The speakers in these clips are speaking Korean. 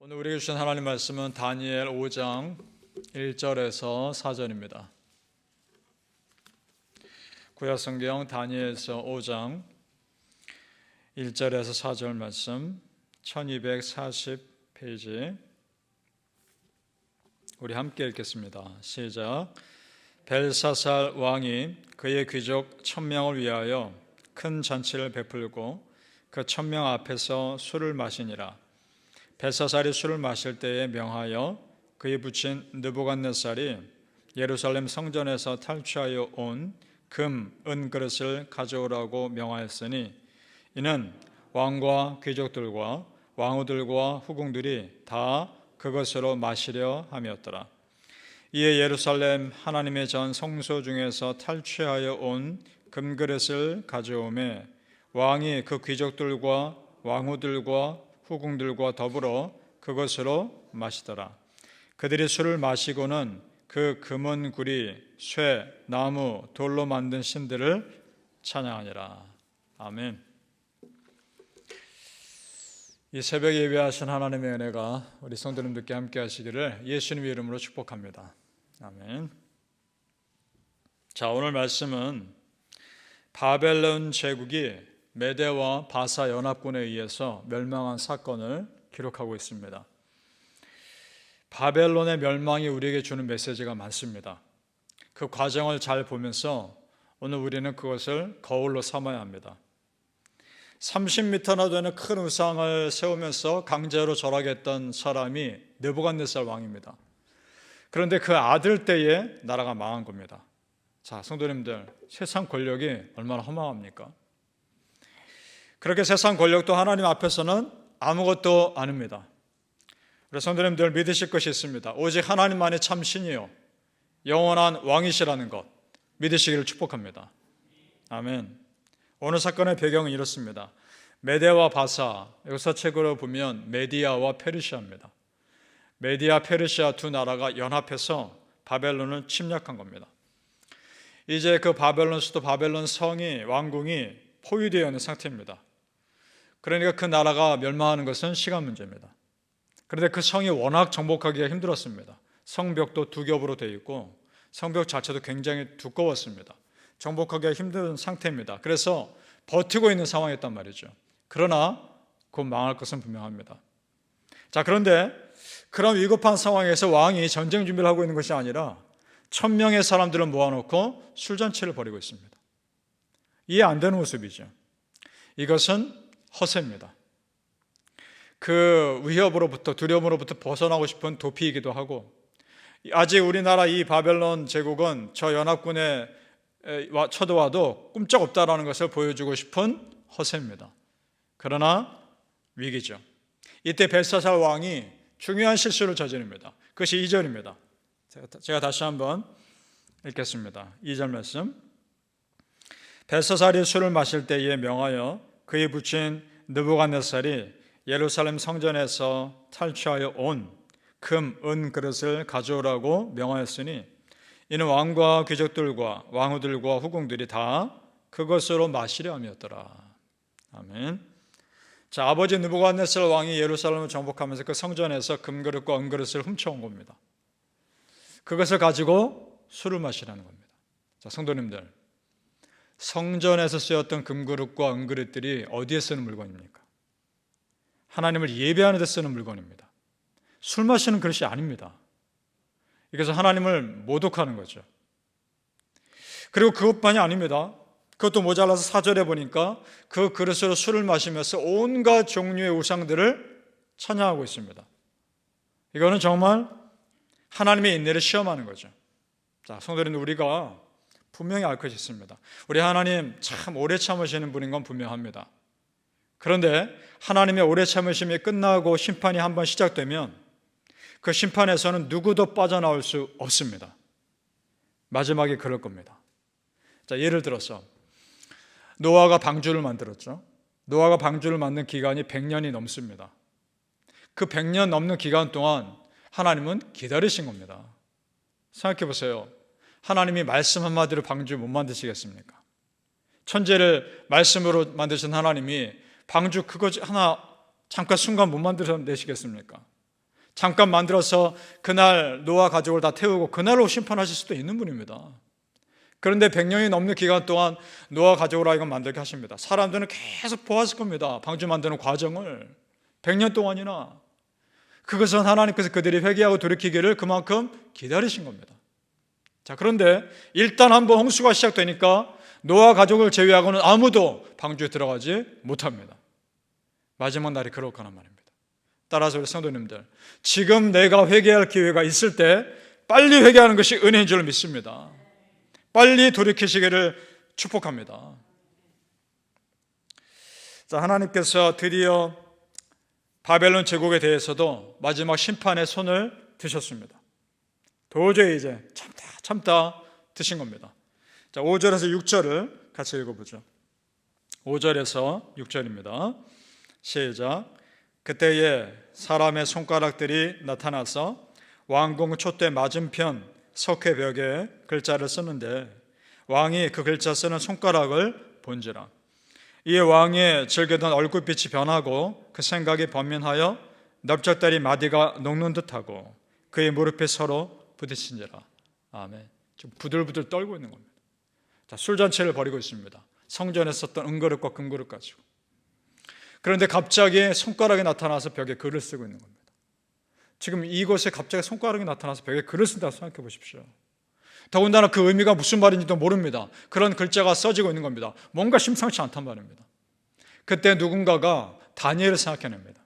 오늘 우리에게 주신 하나님 말씀은 다니엘 5장 1절에서 4절입니다. 구약성경 다니엘서 5장 1절에서 4절 말씀 1240페이지 우리 함께 읽겠습니다. 시작. 벨사살 왕이 그의 귀족 1000명을 위하여 큰 잔치를 베풀고 그 1000명 앞에서 술을 마시니라. 벨사살이 술을 마실 때에 명하여 그의 부친 느부갓네살이 예루살렘 성전에서 탈취하여 온 금, 은 그릇을 가져오라고 명하였으니 이는 왕과 귀족들과 왕후들과 후궁들이 다 그것으로 마시려 함이었더라. 이에 예루살렘 하나님의 전 성소 중에서 탈취하여 온 금그릇을 가져오매 왕이 그 귀족들과 왕후들과 후궁들과 더불어 그것으로 마시더라. 그들이 술을 마시고는 그 금은 구리, 쇠, 나무, 돌로 만든 신들을 찬양하니라. 아멘. 이 새벽 예배하신 하나님의 은혜가 우리 성도님들께 함께 하시기를 예수님의 이름으로 축복합니다. 아멘. 자, 오늘 말씀은 바벨론 제국이 메대와 바사 연합군에 의해서 멸망한 사건을 기록하고 있습니다. 바벨론의 멸망이 우리에게 주는 메시지가 많습니다. 그 과정을 잘 보면서 오늘 우리는 그것을 거울로 삼아야 합니다. 30m나 되는 큰 우상을 세우면서 강제로 절하겠던 사람이 느부갓네살 왕입니다. 그런데 그 아들 때에 나라가 망한 겁니다. 자, 성도님들, 세상 권력이 얼마나 허망합니까? 그렇게 세상 권력도 하나님 앞에서는 아무것도 아닙니다. 우리 성도님들 믿으실 것이 있습니다. 오직 하나님만이 참 신이요 영원한 왕이시라는 것 믿으시기를 축복합니다. 아멘. 오늘 사건의 배경은 이렇습니다. 메대와 바사, 역사책으로 보면 메디아와 페르시아입니다. 메디아, 페르시아 두 나라가 연합해서 바벨론을 침략한 겁니다. 이제 그 바벨론 수도 바벨론 성이 왕궁이 포위되어 있는 상태입니다. 그러니까 그 나라가 멸망하는 것은 시간 문제입니다. 그런데 그 성이 워낙 정복하기가 힘들었습니다. 성벽도 두 겹으로 되어 있고 성벽 자체도 굉장히 두꺼웠습니다. 정복하기가 힘든 상태입니다. 그래서 버티고 있는 상황이었단 말이죠. 그러나 곧 망할 것은 분명합니다. 자, 그런데 그런 위급한 상황에서 왕이 전쟁 준비를 하고 있는 것이 아니라 1000명의 사람들을 모아놓고 술잔치를 벌이고 있습니다. 이해 안 되는 모습이죠. 이것은 허세입니다. 그 위협으로부터 두려움으로부터 벗어나고 싶은 도피이기도 하고 아직 우리나라 이 바벨론 제국은 저 연합군에 쳐들어와도 꼼짝없다라는 것을 보여주고 싶은 허세입니다. 그러나 위기죠. 이때 벨사살 왕이 중요한 실수를 저지릅니다. 그것이 2절입니다. 제가 다시 한번 읽겠습니다. 2절 말씀. 벨사살이 술을 마실 때에 명하여 그의 부친 느부갓네살이 예루살렘 성전에서 탈취하여 온 금, 은 그릇을 가져오라고 명하였으니 이는 왕과 귀족들과 왕후들과 후궁들이 다 그것으로 마시려 함이었더라. 아멘. 자, 아버지 느부갓네살 왕이 예루살렘을 정복하면서 그 성전에서 금그릇과 은그릇을 훔쳐온 겁니다. 그것을 가지고 술을 마시라는 겁니다. 자, 성도님들, 성전에서 쓰였던 금그릇과 은그릇들이 어디에 쓰는 물건입니까? 하나님을 예배하는 데 쓰는 물건입니다. 술 마시는 그릇이 아닙니다. 그래서 하나님을 모독하는 거죠. 그리고 그것만이 아닙니다. 그것도 모자라서 4절에 보니까 그 그릇으로 술을 마시면서 온갖 종류의 우상들을 찬양하고 있습니다. 이거는 정말 하나님의 인내를 시험하는 거죠. 자, 성도님들, 우리가 분명히 알 것이 있습니다. 우리 하나님 참 오래 참으시는 분인 건 분명합니다. 그런데 하나님의 오래 참으심이 끝나고 심판이 한번 시작되면 그 심판에서는 누구도 빠져나올 수 없습니다. 마지막에 그럴 겁니다. 자, 예를 들어서 노아가 방주를 만들었죠. 노아가 방주를 만든 기간이 100년이 넘습니다. 그 100년 넘는 기간 동안 하나님은 기다리신 겁니다. 생각해 보세요. 하나님이 말씀 한마디로 방주 못 만드시겠습니까? 천재를 말씀으로 만드신 하나님이 방주 그거 하나 잠깐 순간 못 만들어내시겠습니까? 잠깐 만들어서 그날 노아 가족을 다 태우고 그날로 심판하실 수도 있는 분입니다. 그런데 100년이 넘는 기간 동안 노아 가족을 하여금 만들게 하십니다. 사람들은 계속 보았을 겁니다. 방주 만드는 과정을 100년 동안이나. 그것은 하나님께서 그들이 회개하고 돌이키기를 그만큼 기다리신 겁니다. 자, 그런데 일단 한번 홍수가 시작되니까 노아 가족을 제외하고는 아무도 방주에 들어가지 못합니다. 마지막 날이 그럴 거란 말입니다. 따라서 우리 성도님들, 지금 내가 회개할 기회가 있을 때 빨리 회개하는 것이 은혜인 줄 믿습니다. 빨리 돌이키시기를 축복합니다. 자, 하나님께서 드디어 바벨론 제국에 대해서도 마지막 심판의 손을 드셨습니다. 도저히 이제 참다 드신 겁니다. 자, 5절에서 6절을 같이 읽어보죠. 5절에서 6절입니다. 시작. 그때에 사람의 손가락들이 나타나서 왕궁 촛대 맞은편 석회벽에 글자를 쓰는데 왕이 그 글자 쓰는 손가락을 본지라. 이에 왕의 즐기던 얼굴빛이 변하고 그 생각이 번민하여 넓적다리 마디가 녹는 듯하고 그의 무릎이 서로 부딪힌지라. 아멘. 지금 부들부들 떨고 있는 겁니다. 자, 술잔치를 벌이고 있습니다. 성전에 썼던 은그릇과 금그릇 가지고. 그런데 갑자기 손가락이 나타나서 벽에 글을 쓰고 있는 겁니다. 지금 이곳에 갑자기 손가락이 나타나서 벽에 글을 쓴다고 생각해 보십시오. 더군다나 그 의미가 무슨 말인지도 모릅니다. 그런 글자가 써지고 있는 겁니다. 뭔가 심상치 않단 말입니다. 그때 누군가가 다니엘을 생각해냅니다.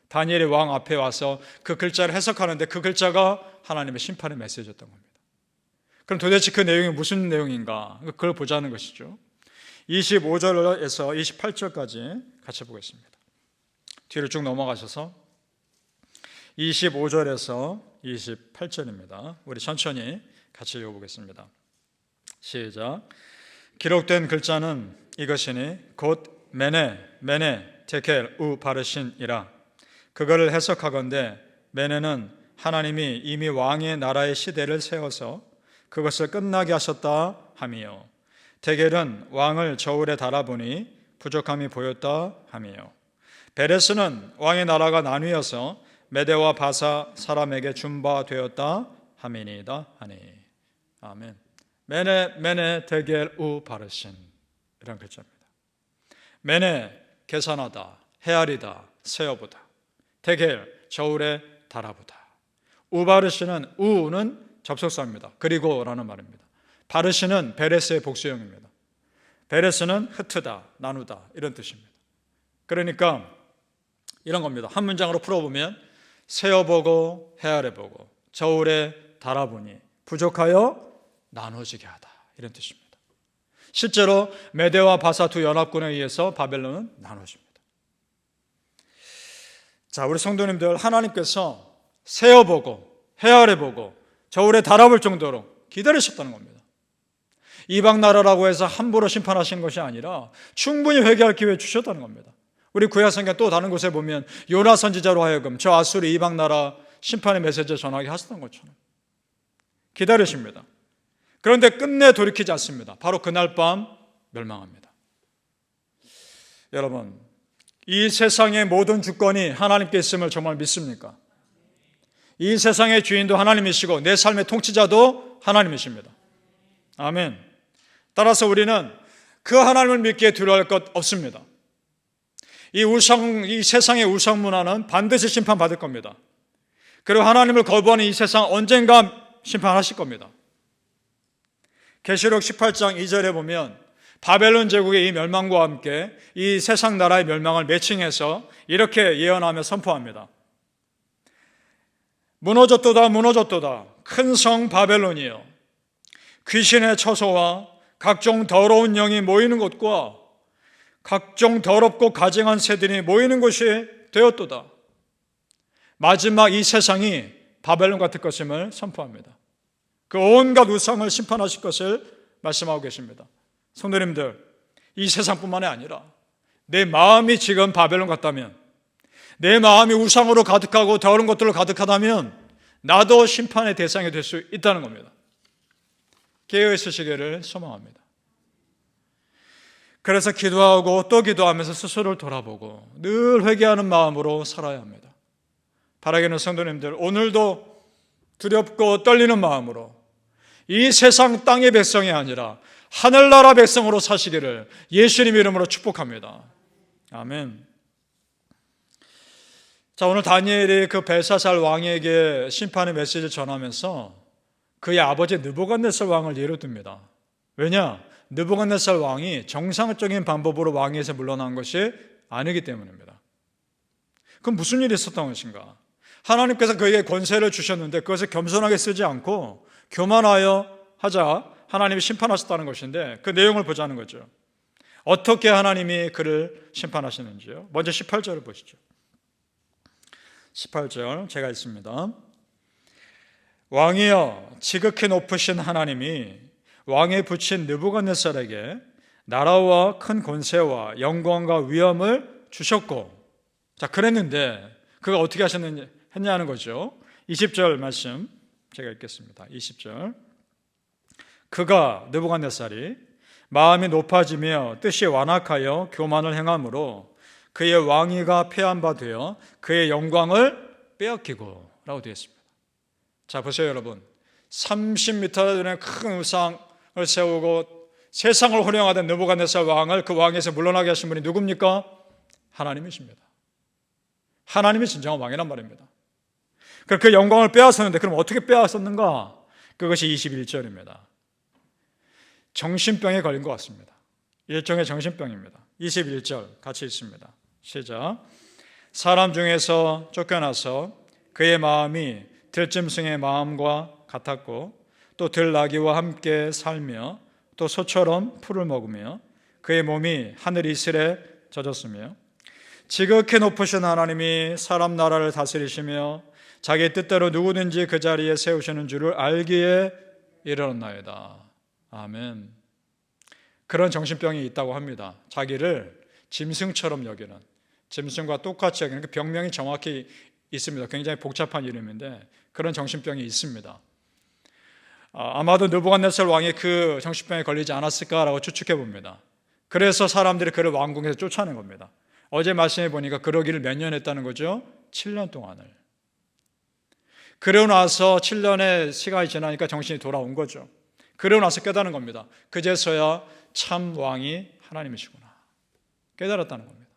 다니엘이 왕 앞에 와서 그 글자를 해석하는데 그 글자가 하나님의 심판의 메시지였던 겁니다. 그럼 도대체 그 내용이 무슨 내용인가? 그걸 보자는 것이죠. 25절에서 28절까지 같이 보겠습니다. 뒤로 쭉 넘어가셔서 25절에서 28절입니다. 우리 천천히 같이 읽어보겠습니다. 시작. 기록된 글자는 이것이니 곧 메네 테켈 우 바르신이라. 그거를 해석하건대 메네는 하나님이 이미 왕의 나라의 시대를 세워서 그것을 끝나게 하셨다 함이요. 테겔은 왕을 저울에 달아보니 부족함이 보였다 함이요. 베레스는 왕의 나라가 나뉘어서 메대와 바사 사람에게 준바되었다 함이니이다 하니. 아멘. 메네 테겔 우 바르신, 이런 글자입니다. 메네 계산하다, 헤아리다, 세어보다. 테겔 저울에 달아보다. 우바르신은 우는 접속사입니다. 그리고라는 말입니다. 바르신은 베레스의 복수형입니다. 베레스는 흩트다, 나누다, 이런 뜻입니다. 그러니까 이런 겁니다. 한 문장으로 풀어보면 세어보고 헤아려보고 저울에 달아보니 부족하여 나눠지게 하다, 이런 뜻입니다. 실제로 메대와 바사 두 연합군에 의해서 바벨론은 나눠집니다. 자, 우리 성도님들, 하나님께서 세어보고 헤아려보고 저울에 달아볼 정도로 기다리셨다는 겁니다. 이방 나라라고 해서 함부로 심판하신 것이 아니라 충분히 회개할 기회 주셨다는 겁니다. 우리 구약성경 또 다른 곳에 보면 요나 선지자로 하여금 저 아수르 이방 나라 심판의 메시지를 전하게 하셨던 것처럼 기다리십니다. 그런데 끝내 돌이키지 않습니다. 바로 그날 밤 멸망합니다. 여러분, 이 세상의 모든 주권이 하나님께 있음을 정말 믿습니까? 이 세상의 주인도 하나님이시고 내 삶의 통치자도 하나님이십니다. 아멘. 따라서 우리는 그 하나님을 믿기에 두려워할 것 없습니다. 이 세상의 우상 문화는 반드시 심판받을 겁니다. 그리고 하나님을 거부하는 이 세상 언젠가 심판하실 겁니다. 계시록 18장 2절에 보면 바벨론 제국의 이 멸망과 함께 이 세상 나라의 멸망을 매칭해서 이렇게 예언하며 선포합니다. 무너졌도다 무너졌도다 큰 성 바벨론이여, 귀신의 처소와 각종 더러운 영이 모이는 곳과 각종 더럽고 가증한 새들이 모이는 곳이 되었도다. 마지막 이 세상이 바벨론 같을 것임을 선포합니다. 그 온갖 우상을 심판하실 것을 말씀하고 계십니다. 성도님들, 이 세상뿐만이 아니라 내 마음이 지금 바벨론 같다면, 내 마음이 우상으로 가득하고 더러운 것들로 가득하다면 나도 심판의 대상이 될 수 있다는 겁니다. 깨어있으시기를 소망합니다. 그래서 기도하고 또 기도하면서 스스로를 돌아보고 늘 회개하는 마음으로 살아야 합니다. 바라기는 성도님들, 오늘도 두렵고 떨리는 마음으로 이 세상 땅의 백성이 아니라 하늘나라 백성으로 사시기를 예수님 이름으로 축복합니다. 아멘. 자, 오늘 다니엘이 그 벨사살 왕에게 심판의 메시지를 전하면서 그의 아버지 느부갓네살 왕을 예로 듭니다. 왜냐? 느부갓네살 왕이 정상적인 방법으로 왕위에서 물러난 것이 아니기 때문입니다. 그럼 무슨 일이 있었던 것인가? 하나님께서 그에게 권세를 주셨는데 그것을 겸손하게 쓰지 않고 교만하여 하자 하나님이 심판하셨다는 것인데 그 내용을 보자는 거죠. 어떻게 하나님이 그를 심판하시는지요? 먼저 18절을 보시죠. 18절 제가 읽습니다. 왕이여, 지극히 높으신 하나님이 왕에 붙인 느부갓네살에게 나라와 큰 권세와 영광과 위엄을 주셨고, 자, 그랬는데 그가 어떻게 했냐는 거죠. 20절 말씀 제가 읽겠습니다. 20절. 그가 느부갓네살이 마음이 높아지며 뜻이 완악하여 교만을 행함으로 그의 왕위가 폐한 바 되어 그의 영광을 빼앗기고 라고 되어 있습니다. 자, 보세요 여러분. 30m 되는 큰 우상을 세우고 세상을 호령하던 느부갓네살 왕을 그 왕에서 물러나게 하신 분이 누굽니까? 하나님이십니다. 하나님이 진정한 왕이란 말입니다. 그 영광을 빼앗았는데 그럼 어떻게 빼앗았는가? 그것이 21절입니다. 정신병에 걸린 것 같습니다. 일종의 정신병입니다. 21절 같이 읽습니다. 시작. 사람 중에서 쫓겨나서 그의 마음이 들짐승의 마음과 같았고 또 들나귀와 함께 살며 또 소처럼 풀을 먹으며 그의 몸이 하늘 이슬에 젖었으며 지극히 높으신 하나님이 사람 나라를 다스리시며 자기 뜻대로 누구든지 그 자리에 세우시는 줄을 알기에 이르렀나이다. 아멘. 그런 정신병이 있다고 합니다. 자기를 짐승처럼 여기는, 짐승과 똑같이 여기는, 그 병명이 정확히 있습니다. 굉장히 복잡한 이름인데 그런 정신병이 있습니다. 아마도 느부갓네살 왕이 그 정신병에 걸리지 않았을까라고 추측해 봅니다. 그래서 사람들이 그를 왕궁에서 쫓아낸 겁니다. 어제 말씀해 보니까 그러기를 몇 년 했다는 거죠? 7년 동안을. 그러고 나서 7년의 시간이 지나니까 정신이 돌아온 거죠. 그러고 나서 깨달은 겁니다. 그제서야 참 왕이 하나님이시구나 깨달았다는 겁니다.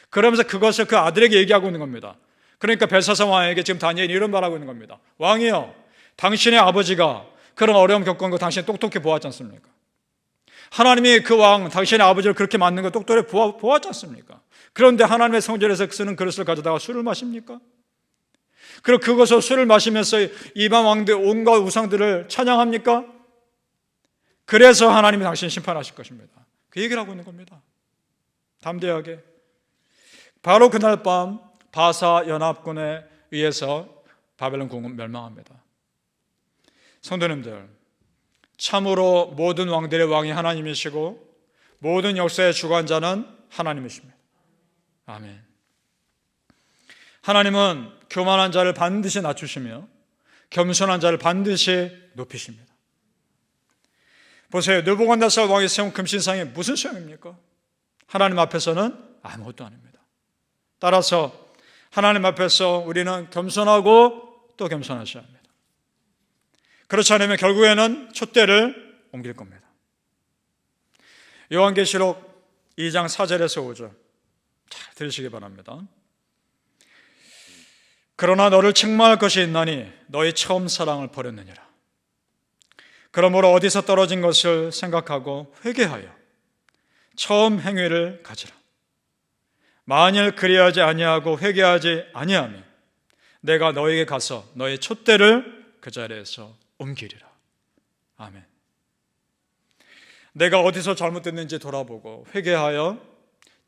그러면서 그것을 그 아들에게 얘기하고 있는 겁니다. 그러니까 벨사살 왕에게 지금 다니엘이 이런 말하고 있는 겁니다. 왕이여, 당신의 아버지가 그런 어려움 겪은 거 당신이 똑똑히 보았지 않습니까? 하나님이 그 왕, 당신의 아버지를 그렇게 만든 거 똑똑히 보았지 않습니까? 그런데 하나님의 성전에서 쓰는 그릇을 가져다가 술을 마십니까? 그리고 그것을 술을 마시면서 이방 왕들 온갖 우상들을 찬양합니까? 그래서 하나님이 당신을 심판하실 것입니다. 그 얘기를 하고 있는 겁니다. 담대하게. 바로 그날 밤 바사 연합군에 의해서 바벨론 궁은 멸망합니다. 성도님들, 참으로 모든 왕들의 왕이 하나님이시고 모든 역사의 주관자는 하나님이십니다. 아멘. 하나님은 교만한 자를 반드시 낮추시며 겸손한 자를 반드시 높이십니다. 보세요. 느부갓네살 왕이 세운 금신상이 무슨 소용입니까? 하나님 앞에서는 아무것도 아닙니다. 따라서 하나님 앞에서 우리는 겸손하고 또 겸손하셔야 합니다. 그렇지 않으면 결국에는 촛대를 옮길 겁니다. 요한계시록 2장 4절에서 5절 잘 들으시기 바랍니다. 그러나 너를 책망할 것이 있나니 너의 처음 사랑을 버렸느니라. 그러므로 어디서 떨어진 것을 생각하고 회개하여 처음 행위를 가지라. 만일 그리하지 아니하고 회개하지 아니하면 내가 너에게 가서 너의 촛대를 그 자리에서 옮기리라. 아멘. 내가 어디서 잘못됐는지 돌아보고 회개하여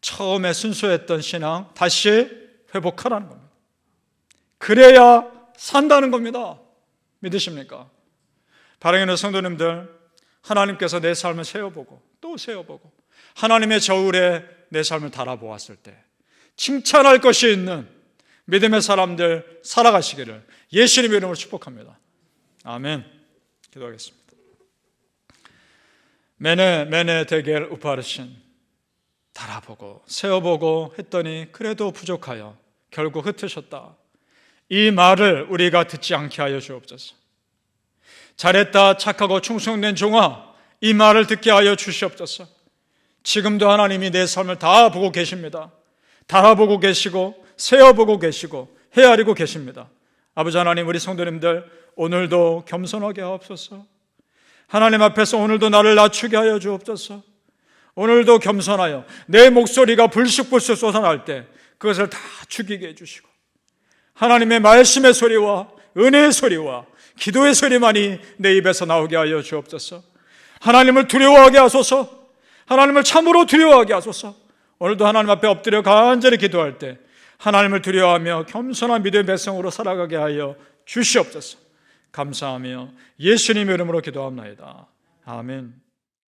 처음에 순수했던 신앙 다시 회복하라는 겁니다. 그래야 산다는 겁니다. 믿으십니까? 바라기는 성도님들, 하나님께서 내 삶을 세워보고 또 세워보고 하나님의 저울에 내 삶을 달아보았을 때 칭찬할 것이 있는 믿음의 사람들 살아가시기를 예수님의 이름으로 축복합니다. 아멘. 기도하겠습니다. 메네 데겔 우파르신, 달아보고 세워보고 했더니 그래도 부족하여 결국 흩으셨다. 이 말을 우리가 듣지 않게 하여 주옵소서. 잘했다 착하고 충성된 종아, 이 말을 듣게 하여 주시옵소서. 지금도 하나님이 내 삶을 다 보고 계십니다. 다 보고 계시고 세어보고 계시고 헤아리고 계십니다. 아버지 하나님, 우리 성도님들 오늘도 겸손하게 하옵소서. 하나님 앞에서 오늘도 나를 낮추게 하여 주옵소서. 오늘도 겸손하여 내 목소리가 불쑥불쑥 솟아날 때 그것을 다 죽이게 해주시고, 하나님의 말씀의 소리와 은혜의 소리와 기도의 소리만이 내 입에서 나오게 하여 주옵소서. 하나님을 두려워하게 하소서. 하나님을 참으로 두려워하게 하소서. 오늘도 하나님 앞에 엎드려 간절히 기도할 때 하나님을 두려워하며 겸손한 믿음의 백성으로 살아가게 하여 주시옵소서. 감사하며 예수님의 이름으로 기도합나이다. 아멘.